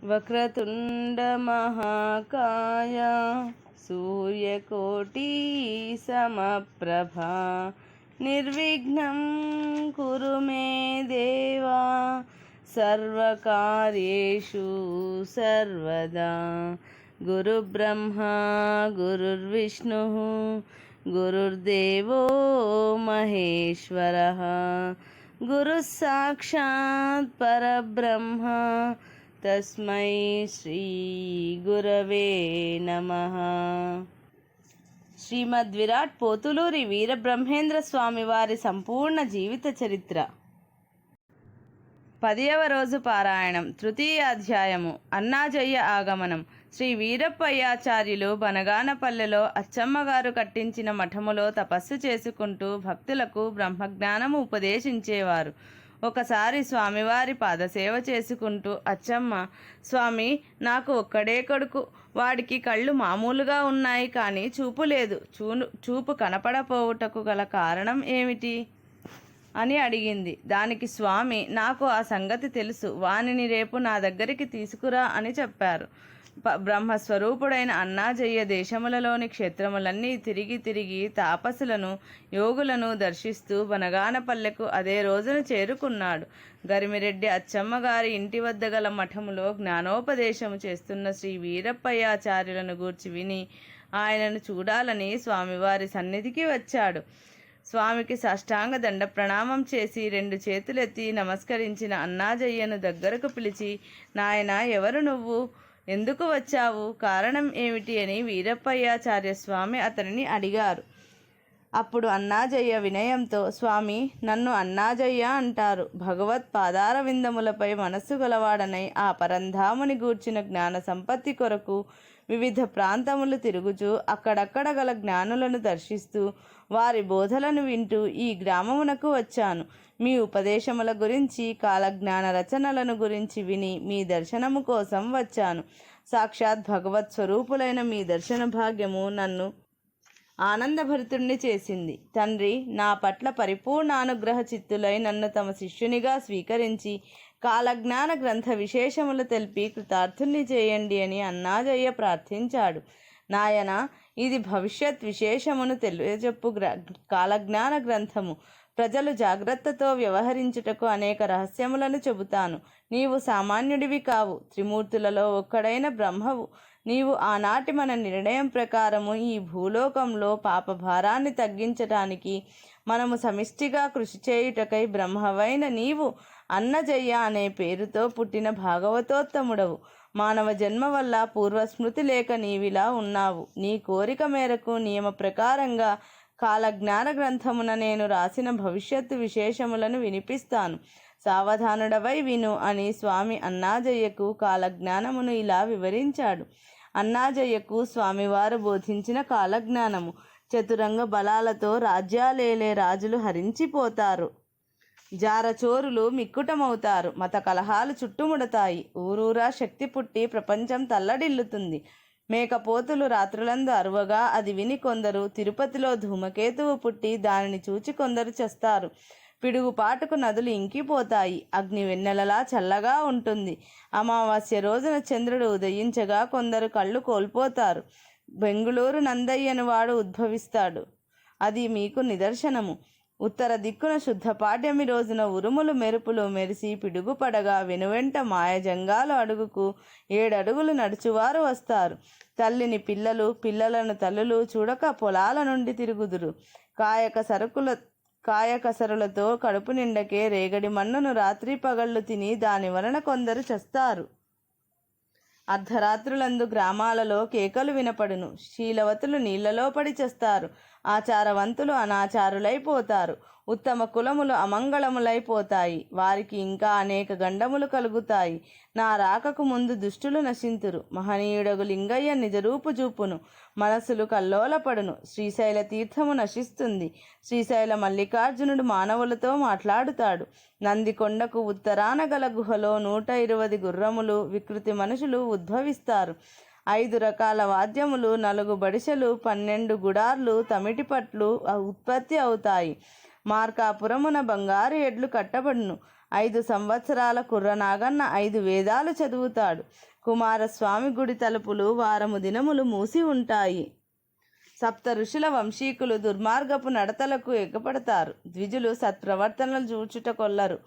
వక్రతుండ మహాకాయ సూర్యకోటి సమప్రభా నిర్విఘ్నం కురు మే దేవా సర్వకార్యేషు సర్వదా. గురుబ్రహ్మా గురుర్విష్ణు గురుర్దేవో మహేశ్వరః గురుః సాక్షాత్ పరబ్రహ్మ తస్మై శ్రీ గురవే నమః. శ్రీమద్ విరాట్ పోతులూరి వీరబ్రహ్మేంద్ర స్వామి వారి సంపూర్ణ జీవిత చరిత్ర. 10వ రోజు పారాయణం. తృతీయ అధ్యాయము. అన్నాజయ్య ఆగమనం. శ్రీ వీరప్పయ్యాచార్యులు బనగానపల్లెలో అచ్చమ్మగారు కట్టించిన మఠములో తపస్సు చేసుకుంటూ భక్తులకు బ్రహ్మజ్ఞానము ఉపదేశించేవారు. ఒకసారి స్వామివారి పాదసేవ చేసుకుంటూ అచ్చమ్మ, స్వామి, నాకు ఒక్కడే కొడుకు, వాడికి కళ్ళు మామూలుగా ఉన్నాయి కానీ చూపు లేదు, చూపు కనపడపోవుటకు గల కారణం ఏమిటి అని అడిగింది. దానికి స్వామి, నాకు ఆ సంగతి తెలుసు, వానిని రేపు నా దగ్గరికి తీసుకురా అని చెప్పారు. బ్రహ్మస్వరూపుడైన అన్నాజయ్య దేశములలోని క్షేత్రములన్నీ తిరిగి తిరిగి తాపసులను యోగులను దర్శిస్తూ బనగానపల్లెకు అదే రోజున చేరుకున్నాడు. గరిమిరెడ్డి అచ్చమ్మగారి ఇంటి వద్ద గల మఠములో జ్ఞానోపదేశము చేస్తున్న శ్రీ వీరప్పయ్యాచార్యులను గూర్చి విని ఆయనను చూడాలని స్వామివారి సన్నిధికి వచ్చాడు. స్వామికి సాష్టాంగ దండ ప్రణామం చేసి 2 చేతులెత్తి నమస్కరించిన అన్నాజయ్యను దగ్గరకు పిలిచి, నాయన, ఎవరు నువ్వు, ఎందుకు వచ్చావు, కారణం ఏమిటి అని వీరప్పయ్యాచార్య స్వామి అతనిని అడిగారు. అప్పుడు అన్నాజయ్య వినయంతో, స్వామి, నన్ను అన్నాజయ్య అంటారు. భగవత్ పాదార విందములపై మనస్సు గలవాడనై ఆ పరంధాముని గూర్చిన జ్ఞాన సంపత్తి కొరకు వివిధ ప్రాంతములు తిరుగుచూ అక్కడక్కడ గల జ్ఞానులను దర్శిస్తూ వారి బోధలను వింటూ ఈ గ్రామమునకు వచ్చాను. మీ ఉపదేశముల గురించి, కాలజ్ఞాన రచనలను గురించి విని మీ దర్శనము కోసం వచ్చాను. సాక్షాత్ భగవత్ స్వరూపులైన మీ దర్శన భాగ్యము నన్ను ఆనందభరితుణ్ణి చేసింది. తండ్రి, నా పట్ల పరిపూర్ణ అనుగ్రహ చిత్తులై నన్ను తమ శిష్యునిగా స్వీకరించి కాలజ్ఞాన గ్రంథ విశేషములు తెలిపి కృతార్థుల్ని చేయండి అని అన్నాజయ్య ప్రార్థించాడు. నాయన, ఇది భవిష్యత్ విశేషమును తెలియజెప్పు కాలజ్ఞాన గ్రంథము. ప్రజలు జాగ్రత్తతో వ్యవహరించుటకు అనేక రహస్యములను చెబుతాను. నీవు సామాన్యుడివి కావు, త్రిమూర్తులలో ఒక్కడైన బ్రహ్మవు. నీవు ఆనాటి మన నిర్ణయం ప్రకారము ఈ భూలోకంలో పాపభారాన్ని తగ్గించటానికి మనము సమిష్టిగా కృషి చేయుటకై బ్రహ్మవైన నీవు అన్నజయ్య అనే పేరుతో పుట్టిన భాగవతోత్తముడవు. మానవ జన్మ వల్ల పూర్వస్మృతి లేక నీవిలా ఉన్నావు. నీ కోరిక మేరకు నియమ ప్రకారంగా కాలజ్ఞాన గ్రంథమున నేను రాసిన భవిష్యత్తు విశేషములను వినిపిస్తాను. సావధానుడవై విను అని స్వామి అన్నాజయ్యకు కాలజ్ఞానమును ఇలా వివరించాడు. అన్నాజయ్యకు స్వామివారు బోధించిన కాలజ్ఞానము. చతురంగ బలాలతో రాజ్యాలేలే రాజులు హరించిపోతారు, జారచోరులు మిక్కుటమవుతారు, మత కలహాలు చుట్టుముడతాయి, ఊరూరా శక్తి పుట్టి ప్రపంచం తల్లడిల్లుతుంది. మేకపోతులు రాత్రులందు అరువగా అది విని కొందరు, తిరుపతిలో ధూమకేతువు పుట్టి దానిని చూచి కొందరు చస్తారు, పిడుగుపాటుకు నదులు ఇంకిపోతాయి, అగ్ని వెన్నెలలా చల్లగా ఉంటుంది, అమావాస్య రోజున చంద్రుడు ఉదయించగా కొందరు కళ్ళు కోల్పోతారు, బెంగుళూరు నందయ్యను వాడు ఉద్భవిస్తాడు, అది మీకు నిదర్శనము. ఉత్తర దిక్కున శుద్ధ పాడ్యమి రోజున ఉరుములు మెరుపులు మెరిసి పిడుగుపడగా వెనువెంట మాయజంగాలు అడుగుకు 7 అడుగులు నడుచువారు వస్తారు. తల్లిని పిల్లలు, పిల్లలను తల్లులు చూడక పొలాల నుండి తిరుగుదురు. కాయకసరులతో కడుపు నిండకే రేగడి మన్నును రాత్రి పగళ్ళు తిని దాని వలన కొందరు చస్తారు. అర్ధరాత్రులందు గ్రామాలలో కేకలు వినపడును. శీలవతులు నీళ్లలో పడి చస్తారు. ఆచారవంతులు అనాచారులైపోతారు. ఉత్తమ కులములు అమంగళములైపోతాయి. వారికి ఇంకా అనేక గండములు కలుగుతాయి. నా రాకకు ముందు దుష్టులు నశింతురు. మహనీయుడగు లింగయ్య నిజరూపు చూపును. మనసులు కల్లోలపడును. శ్రీశైల తీర్థము నశిస్తుంది. శ్రీశైల మల్లికార్జునుడు మానవులతో మాట్లాడుతాడు. నందికొండకు ఉత్తరాన గల గుహలో 120 గుర్రములు, వికృతి మనుషులు ఉద్భవిస్తారు. 5 రకాల వాద్యములు, 4 బడిసెలు, 12 గుడార్లు, తమిటిపట్లు ఉత్పత్తి అవుతాయి. మార్కాపురమున బంగారు ఎడ్లు కట్టబడును. 5 సంవత్సరాల కుర్రనాగన్న 5 వేదాలు చదువుతాడు. కుమారస్వామి గుడి తలుపులు వారము దినములు మూసి ఉంటాయి. సప్త ఋషుల వంశీకులు దుర్మార్గపు నడతలకు ఎగపడతారు. ద్విజులు సత్ప్రవర్తనలు చూచుట కొల్లరు.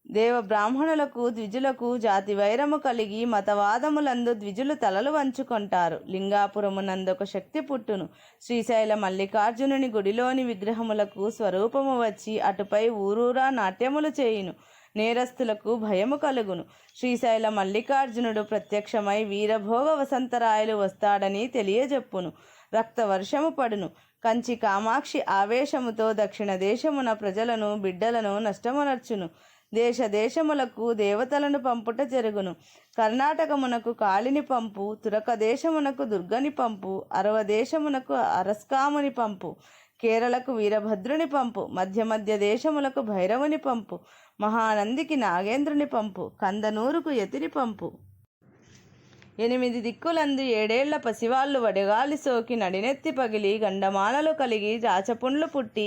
దేవ బ్రాహ్మణులకు ద్విజులకు జాతి వైరము కలిగి మతవాదములందు ద్విజులు తలలు వంచుకొంటారు. లింగాపురమునందొక శక్తి పుట్టును. శ్రీశైల మల్లికార్జునుని గుడిలోని విగ్రహములకు స్వరూపము వచ్చి అటుపై ఊరూరా నాట్యములు చేయును. నేరస్తులకు భయము కలుగును. శ్రీశైల మల్లికార్జునుడు ప్రత్యక్షమై వీరభోగ వసంతరాయలు వస్తాడని తెలియజెప్పును. రక్త వర్షము పడును. కంచి కామాక్షి ఆవేశముతో దక్షిణ దేశమున ప్రజలను బిడ్డలను నష్టమునర్చును. దేశ దేశములకు దేవతలను పంపుట జరుగును. కర్ణాటకమునకు కాళిని పంపు, తురక దేశమునకు దుర్గని పంపు, అరవ దేశమునకు అరస్కాముని పంపు, కేరళకు వీరభద్రుని పంపు, మధ్య దేశములకు భైరవుని పంపు, మహానందికి నాగేంద్రుని పంపు, కందనూరుకు యతిని పంపు. 8 దిక్కులందు 7 ఏళ్ల పసివాళ్ళు వడగాలి సోకి నడినెత్తి పగిలి గండమాలలు కలిగి జాచపుండ్లు పుట్టి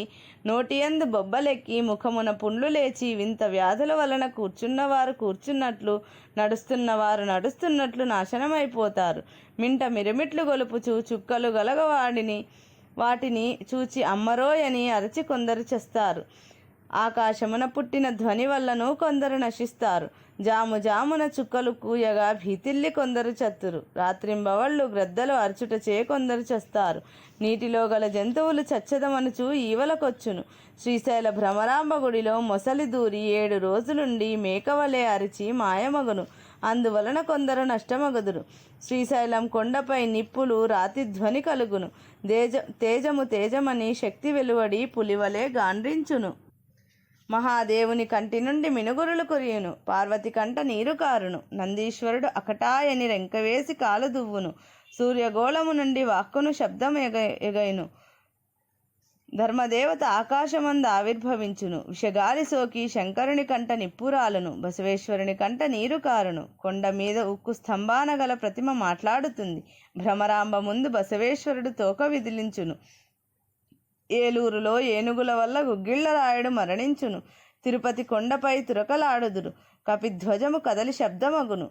నోటియందు బొబ్బలెక్కి ముఖమున పుండ్లు లేచి వింత వ్యాధుల వలన కూర్చున్నవారు కూర్చున్నట్లు నడుస్తున్నవారు నడుస్తున్నట్లు నాశనమైపోతారు. మింట మిరుమిట్లు గొలుపుచు చుక్కలు వాటిని చూచి అమ్మరోయని అరచి కొందరు చేస్తారు. ఆకాశమున పుట్టిన ధ్వని వల్లను కొందరు నశిస్తారు. జామున చుక్కలు కూయగా భీతిల్లి కొందరు చత్తురు. రాత్రింబవళ్ళు గ్రద్దలు అరచుటచే కొందరు చస్తారు. నీటిలో గల జంతువులు చచ్చదమనుచు ఈవలకొచ్చును. శ్రీశైల భ్రమరాంబ గుడిలో మొసలి దూరి 7 రోజులుండి మేకవలే అరిచి మాయమగును. అందువలన కొందరు నష్టమగుదురు. శ్రీశైలం కొండపై నిప్పులు రాతి ధ్వని కలుగును. తేజమని శక్తి వెలువడి పులివలే గాండ్రించును. మహాదేవుని కంటి నుండి మినుగురులు కురియును. పార్వతి కంట నీరు కారును. నందీశ్వరుడు అకటాయని రెంకవేసి కాలు దువ్వును. సూర్యగోళము నుండి వాక్కును శబ్దం ఎగయును. ధర్మదేవత ఆకాశమందు ఆవిర్భవించును. విషగాలి సోకి శంకరుని కంట నిప్పురాలును. బసవేశ్వరుని కంట నీరు కారును. కొండ మీద ఉక్కు స్తంభాన గల ప్రతిమ మాట్లాడుతుంది. భ్రమరాంబ ముందు బసవేశ్వరుడు తోక విదిలించును. ఏలూరులో ఏనుగుల వల్ల గుగ్గిళ్లరాయుడు మరణించును. తిరుపతి కొండపై తురకలాడుదురు. కపిధ్వజము కదలి శబ్దమగును.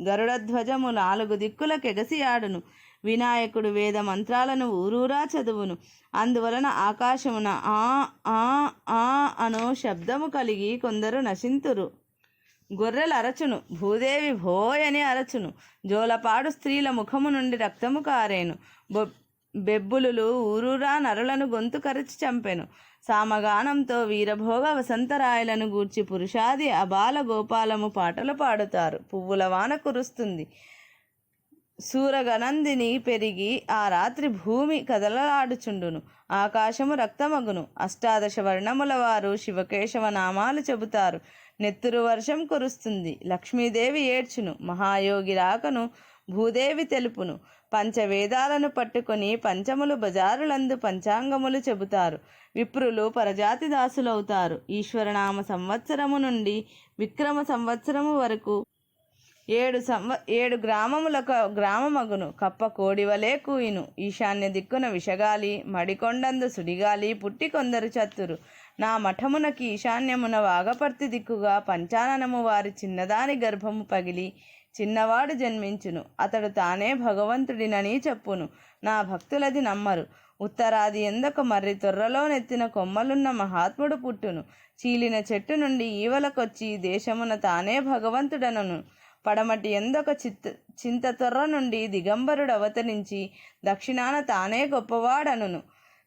గరుడధ్వజము 4 దిక్కులకెగసి ఆడును. వినాయకుడు వేద మంత్రాలను ఊరూరా చదువును. అందువలన ఆకాశమున ఆ ఆ ఆ అనో శబ్దము కలిగి కొందరు నశింతురు. గొర్రెలు అరచును. భూదేవి భోయని అరచును. జోలపాడు స్త్రీల ముఖము నుండి రక్తము కారేను. బెబ్బులులు ఊరూరా నరులను గొంతు కరచి చంపెను. సామగానంతో వీరభోగ వసంతరాయలను గూర్చి పురుషాది అబాల గోపాలము పాటలు పాడుతారు. పువ్వుల వాన కురుస్తుంది. సూరగనందిని పెరిగి ఆ రాత్రి భూమి కదలలాడుచుండును. ఆకాశము రక్తమగును. 18 వర్ణముల వారు శివకేశవ నామాలు చెబుతారు. నెత్తురు వర్షం కురుస్తుంది. లక్ష్మీదేవి ఏడ్చును. మహాయోగి రాకను భూదేవి తెలుపును. పంచవేదాలను పట్టుకొని పంచములు బజారులందు పంచాంగములు చెబుతారు. విప్రులు పరజాతి దాసులవుతారు. ఈశ్వరనామ సంవత్సరము నుండి విక్రమ సంవత్సరము వరకు 7 గ్రామములకు గ్రామమగును. కప్ప కోడివలే కూయిను. ఈశాన్య దిక్కున విషగాలి, మడికొండందు సుడిగాలి పుట్టి కొందరు చత్తురు. నా మఠమునకి ఈశాన్యమున వాగపర్తి దిక్కుగా పంచాననము వారి చిన్నదాని గర్భము పగిలి చిన్నవాడు జన్మించును. అతడు తానే భగవంతుడినని చెప్పును. నా భక్తులది నమ్మరు. ఉత్తరాది ఎందొక మర్రి తొర్రలో నెత్తిన కొమ్మలున్న మహాత్ముడు పుట్టును. చీలిన చెట్టు నుండి ఈవలకొచ్చి దేశమున తానే భగవంతుడనను. పడమటి ఎందొక చింత తొర్ర నుండి దిగంబరుడు అవతరించి దక్షిణాన తానే గొప్పవాడనును.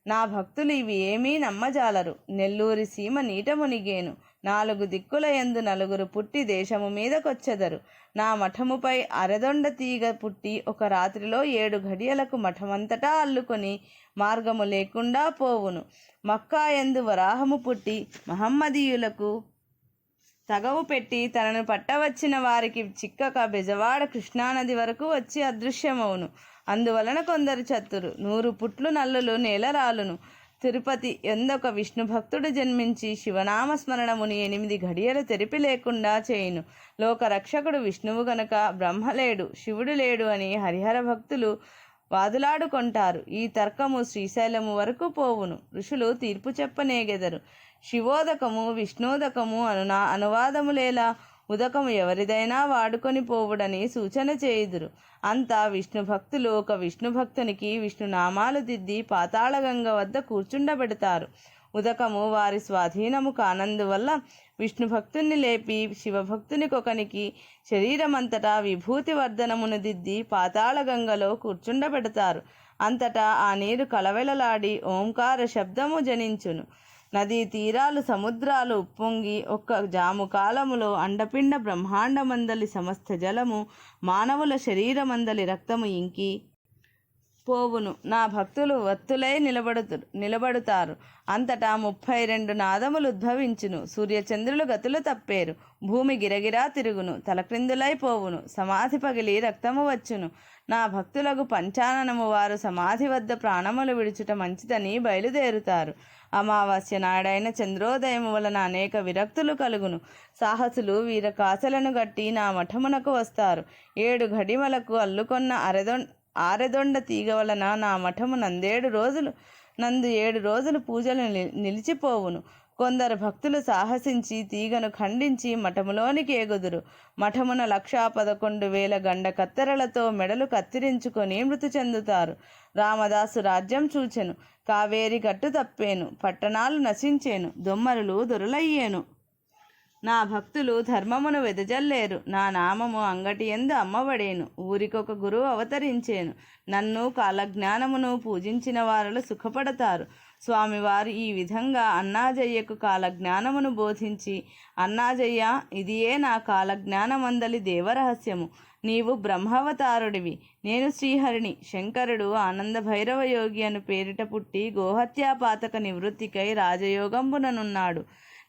నా భక్తులు ఇవి ఏమీ నమ్మజాలరు. నెల్లూరి సీమ నీట మునిగేను. 4 దిక్కుల యందు 4 పుట్టి దేశము మీదకొచ్చెదరు. నా మఠముపై అరెదొండ తీగ పుట్టి ఒక రాత్రిలో 7 ఘడియలకు మఠమంతటా అల్లుకొని మార్గము లేకుండా పోవును. మక్కా యందు వరాహము పుట్టి మహమ్మదీయులకు తగవు పెట్టి తనను పట్టవచ్చిన వారికి చిక్కక బెజవాడ కృష్ణానది వరకు వచ్చి అదృశ్యమవును. అందువలన కొందరు చత్తురు. 100 పుట్లు నల్లులు నేలరాలును. తిరుపతి ఎందొక విష్ణు భక్తుడు జన్మించి శివనామస్మరణముని 8 ఘడియలు తెరిపి లేకుండా చేయును. లోకరక్షకుడు విష్ణువు గనక బ్రహ్మ లేడు, శివుడు లేడు అని హరిహర భక్తులు వాదులాడుకొంటారు. ఈ తర్కము శ్రీశైలము వరకు పోవును. ఋషులు తీర్పు చెప్పనేగెదరు. శివోదకము విష్ణోదకము అనువాదములేలా ఉదకము ఎవరిదైనా వాడుకొని పోవుడని సూచన చేయుదురు. అంతా విష్ణు భక్తులు ఒక విష్ణు భక్తునికి విష్ణునామాలు దిద్ది పాతాళగంగ వద్ద కూర్చుండబెడతారు. ఉదకము వారి స్వాధీనము కానందువల్ల విష్ణు భక్తుని లేపి శివభక్తునికొకనికి శరీరమంతటా విభూతి వర్ధనమును దిద్ది పాతాళగంగలో కూర్చుండబెడతారు. అంతటా ఆ నీరు కలవెలలాడి ఓంకార శబ్దము జనించును. నదీ తీరాలు సముద్రాలు ఉప్పొంగి ఒక్క జాము కాలములో అండపిండ బ్రహ్మాండమందలి సమస్త జలము మానవుల శరీరమందలి రక్తము ఇంకి పోవును. నా భక్తులు వత్తులై నిలబడుతారు. అంతటా 32 నాదములు ఉద్భవించును. సూర్యచంద్రులు గతులు తప్పేరు. భూమి గిరగిరా తిరుగును. తలక్రిందులై పోవును. సమాధి పగిలి రక్తము వచ్చును. నా భక్తులకు పంచాననము వారు సమాధి వద్ద ప్రాణములు విడుచుట మంచిదని బయలుదేరుతారు. అమావాస్య నాడైన చంద్రోదయము వలన అనేక విరక్తులు కలుగును. సాహసులు వీర కాసలను గట్టి నా మఠమునకు వస్తారు. 7 ఘడిమలకు అల్లుకొన్న ఆరెదొండ తీగ వలన నా మఠము నందు 7 రోజులు పూజలు నిలిచిపోవును. కొందరు భక్తులు సాహసించి తీగను ఖండించి మఠములోనికి ఎగుదురు. మఠమున 1,11,000 గండ కత్తెరలతో మెడలు కత్తిరించుకొని మృతి చెందుతారు. రామదాసు రాజ్యం చూచెను. కావేరి గట్టు తప్పేను. పట్టణాలు నశించేను. దొమ్మరులు దొరలయ్యేను. నా భక్తులు ధర్మమును వెదజల్లేరు. నా నామము అంగటి యందు అమ్మబడేను. ఊరికొక గురువు అవతరించేను. నన్ను కాలజ్ఞానమును పూజించిన వారు సుఖపడతారు. స్వామివారు ఈ విధంగా అన్నాజయ్యకు కాలజ్ఞానమును బోధించి, అన్నాజయ్య, ఇదియే నా కాలజ్ఞానమందలి దేవరహస్యము. నీవు బ్రహ్మావతారుడివి. నేను శ్రీహరిని. శంకరుడు ఆనంద భైరవ యోగి అను పేరిట పుట్టి గోహత్యాపాతక నివృత్తికై రాజయోగంబుననున్నాడు.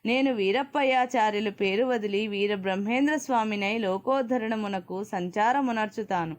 నేను వీరప్పయ్యాచార్యులు పేరు వదిలి వీర బ్రహ్మేంద్ర స్వామినై లోకోద్ధరణమునకు సంచారమునర్చుతాను.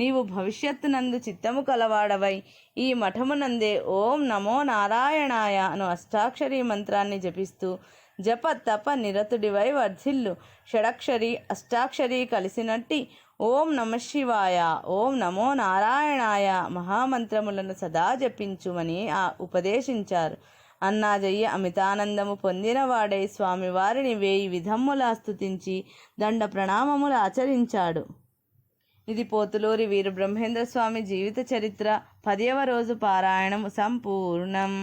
నీవు భవిష్యత్తునందు చిత్తము కలవాడవై ఈ మఠమునందే ఓం నమో నారాయణాయ అను అష్టాక్షరీ మంత్రాన్ని జపిస్తూ జప తప నిరతుడివై వర్ధిల్లు. షడక్షరి అష్టాక్షరి కలిసినట్టి ఓం నమఃశివాయ, ఓం నమో నారాయణాయ మహామంత్రములను సదా జపించుమని ఉపదేశించారు. అన్నాజయ్య అమితానందము పొందినవాడై స్వామివారిని 1000 విధములా స్తుతించి దండ ప్రణామములు ఆచరించాడు. ఇది పోతులూరి వీరబ్రహ్మేంద్ర స్వామి జీవిత చరిత్ర 10వ రోజు పారాయణము సంపూర్ణం.